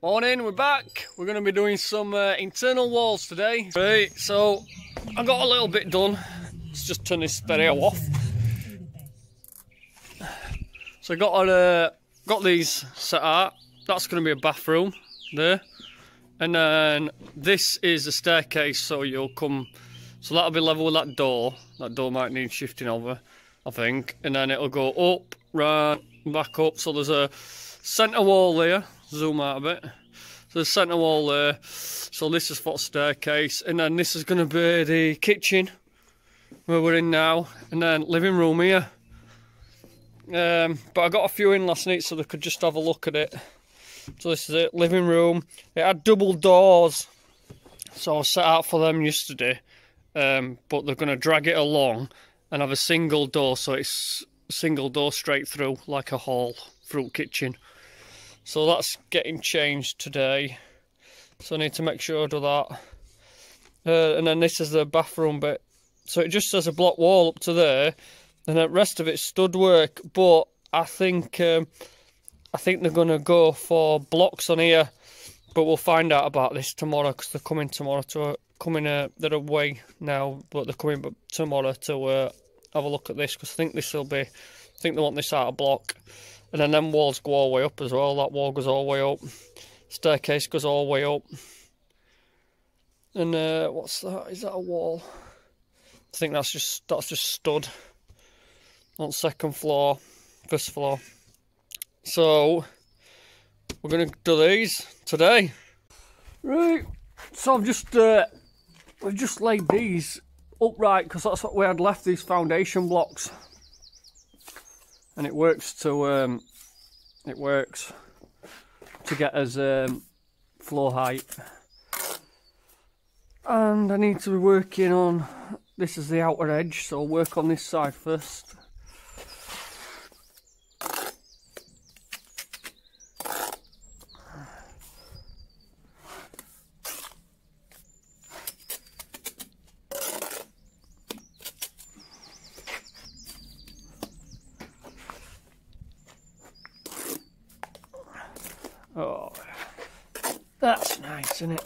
Morning, we're back. We're going to be doing some internal walls today. Right, so I got a little bit done. Let's just turn this stereo off. So I got these set out. That's going to be a bathroom there, and then this is a staircase. So you'll come. So that'll be level with that door. That door might need shifting over, I think, and then it'll go up, right, back up. So there's a centre wall there. Zoom out a bit. So the centre wall there. So this is for staircase, and then this is going to be the kitchen where we're in now, and then living room here. But I got a few in last night so they could just have a look at it. So this is it, living room. It had double doors, so I set out for them yesterday. But they're going to drag it along and have a single door, so it's a single door straight through, like a hall, fruit kitchen. So that's getting changed today. So I need to make sure I do that. And then this is the bathroom bit. So it just says a block wall up to there, and the rest of it's stud work. But I think they're gonna go for blocks on here. But we'll find out about this tomorrow, because they're coming tomorrow to they're away now, but they're coming tomorrow to have a look at this, because I think this will be. I think they want this out of block. And then them walls go all the way up as well. That wall goes all the way up. Staircase goes all the way up. And what's that? Is that a wall? I think that's just stud on second floor, first floor. So we're gonna do these today. Right. So we've just laid these upright, because that's what we had left, these foundation blocks. And it works to get us floor height. And I need to be working on, this is the outer edge, so I'll work on this side first. Oh, that's nice, isn't it?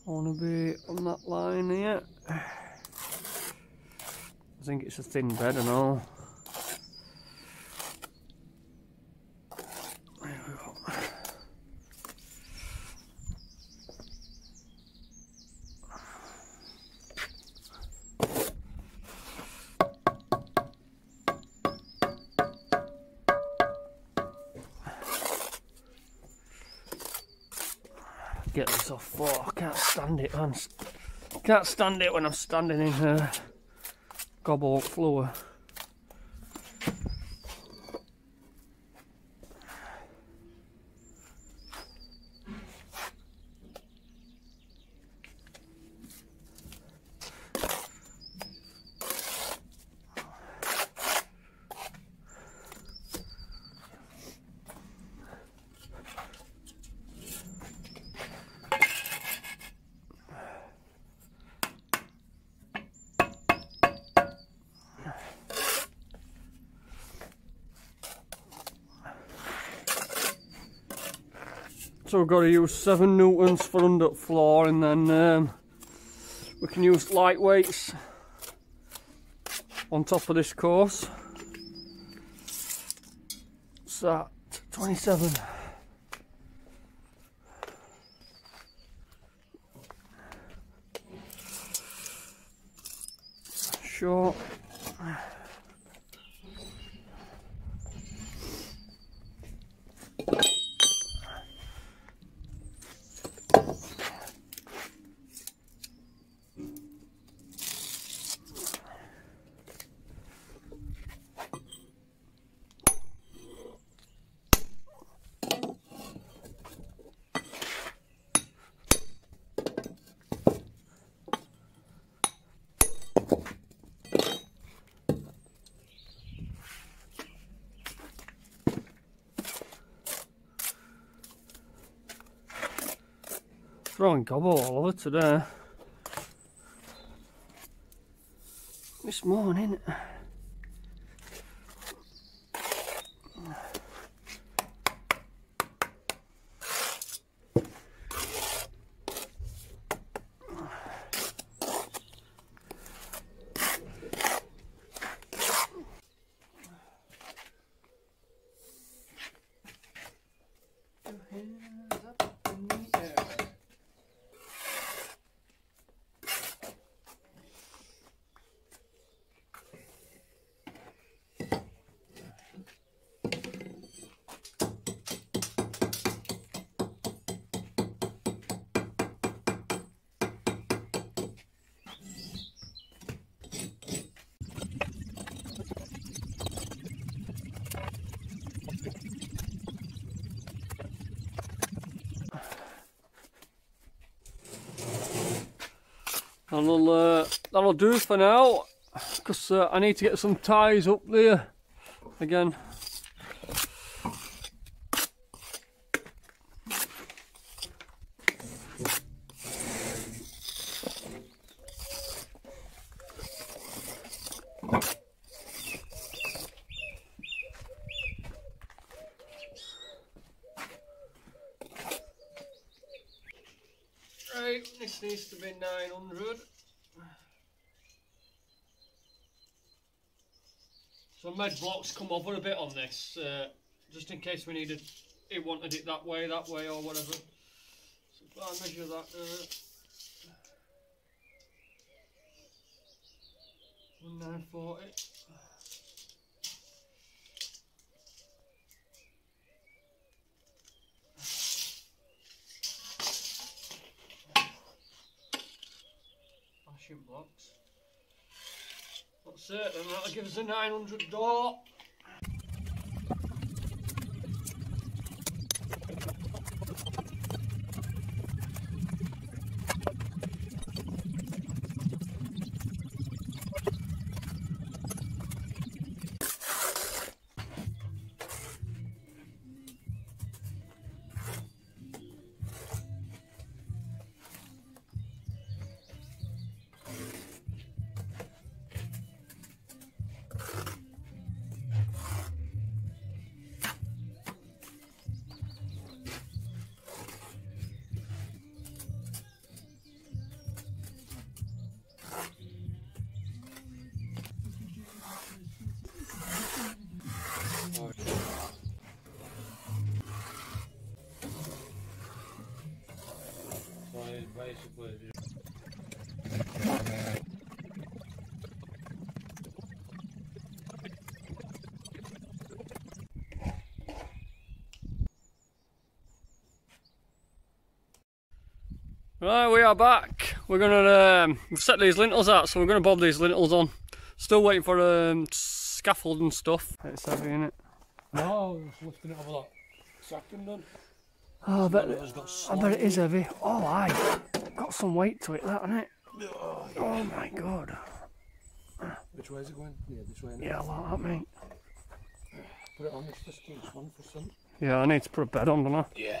I want to be on that line here. I think it's a thin bed and all. There we go. Get this off floor. I can't stand it, man. Can't stand it when I'm standing in gobble floor. So we've got to use 7 newtons for under floor, and then we can use lightweights on top of this course. So 27. Short. Throwing gobble all over today. This morning And that'll do for now, because I need to get some ties up there again. Right, this needs to be 900. So med blocks come over a bit on this, just in case we needed, he wanted it that way or whatever. So if I measure that, 1940. Flashing blocks. That's it, and that'll give us a 900 door. Right, we are back. We're gonna we've set these lintels out, so we're gonna bob these lintels on. Still waiting for scaffold and stuff. It's heavy, isn't it? No, I was lifting it over that second done. Oh, I bet it is heavy. Oh, aye. Got some weight to it, that, hasn't it? Oh my god. Which way is it going? Yeah, this way. Yeah, I like that, mate. Put it on this distance one for some. Yeah, I need to put a bed on, don't I? Yeah.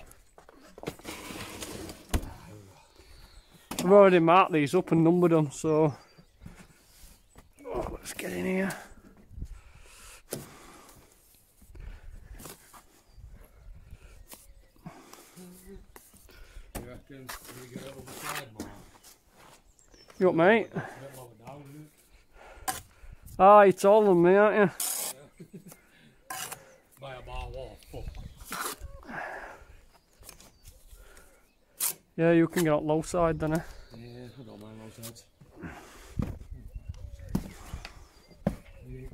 I've already marked these up and numbered them, so let's get in here. You reckon we get it over the side, Mark? You up, mate? A bit lower down, isn't it? Ah, you're taller than me, aren't you? Yeah. By a bar wall, fuck. Yeah, you can get up low side, then. Yeah, I don't mind low sides. You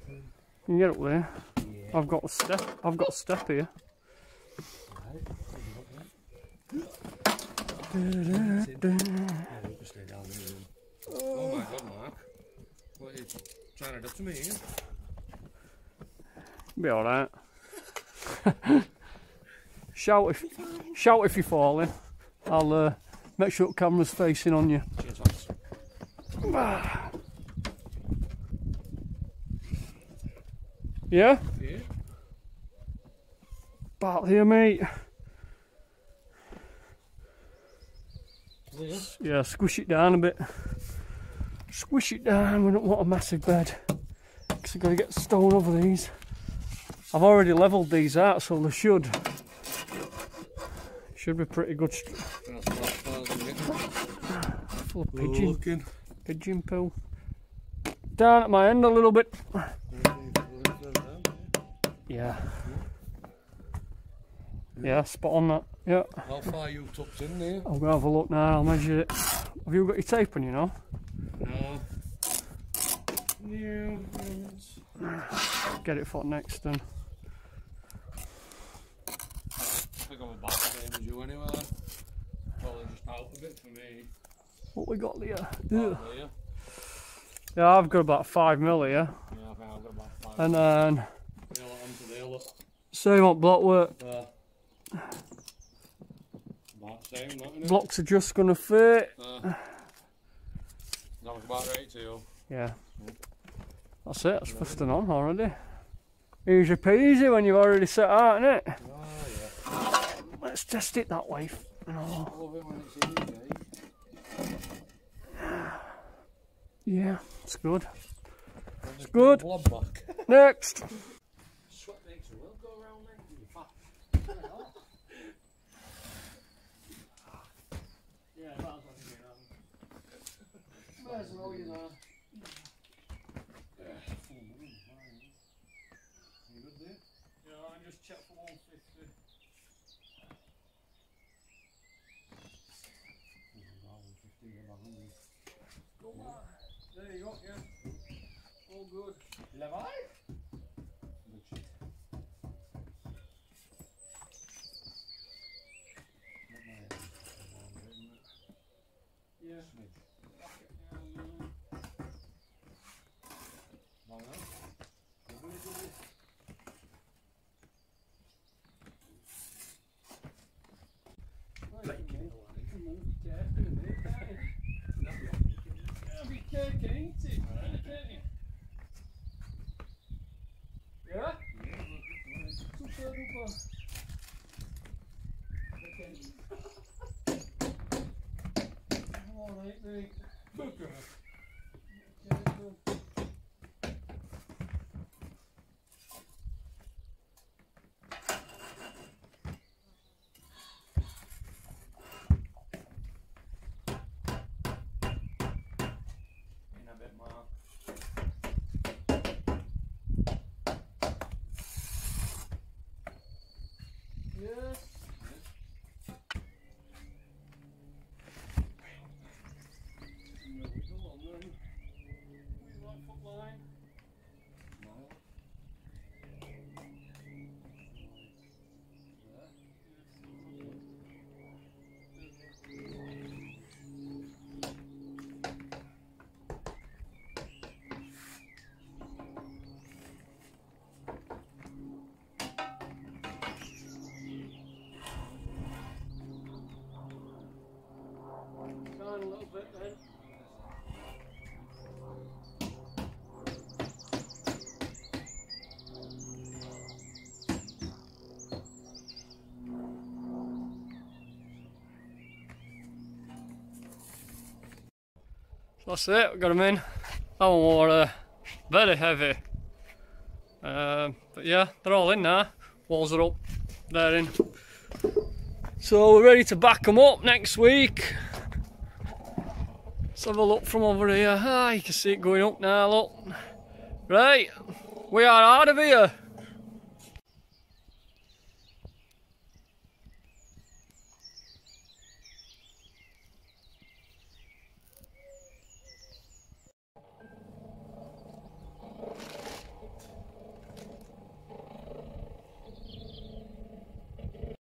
can get up there. Yeah. I've got a step. I've got a step here. Right. Oh my god, Mark. What are you trying to do to me here? Be alright. Shout if you're falling. I'll make sure the camera's facing on you. Cheers, thanks. Yeah? Yeah. About here, mate. Yeah. Yeah, squish it down a bit. Squish it down. We don't want a massive bed, because we've got to get stone over these. I've already levelled these out, so they should be pretty good. Full of pigeon poo. Down at my end a little bit. Yeah. Yeah, spot on that. Yeah. How far you tucked in there? I'll go have a look now, I'll measure it. Have you got your tape on you now? No. Yeah. Get it for next then. I think I'm about the same as you anyway. Probably just out a bit for me. What we got there? There. Yeah, I've got about 5 mil here. Yeah, I think I've got about 5. And then Nail it onto there, look. same on blockwork. About the same, not innit? Blocks are just gonna fit. Sounds about right to you. Yeah. That's it, that's first and on already. Easy peasy when you've already set out, innit? Oh, yeah. Let's test it that way. No. I love it when it's easy. Yeah, it's good. It's good. Blood back. Next. Sweat makes a will go around, mate. You're fat. Yeah, that's what you do. Might as well, you know. Yeah, I just checked for 150. There you go, yeah. All good. Levi? Yeah. Yeah? Super duper. Alright, mate. Yes. A little bit then. That's it, we got them in. That one was very heavy. But yeah, they're all in now. Walls are up, they're in. So we're ready to back them up next week. Let's have a look from over here. Ah, you can see it going up now, look. Right, we are out of here.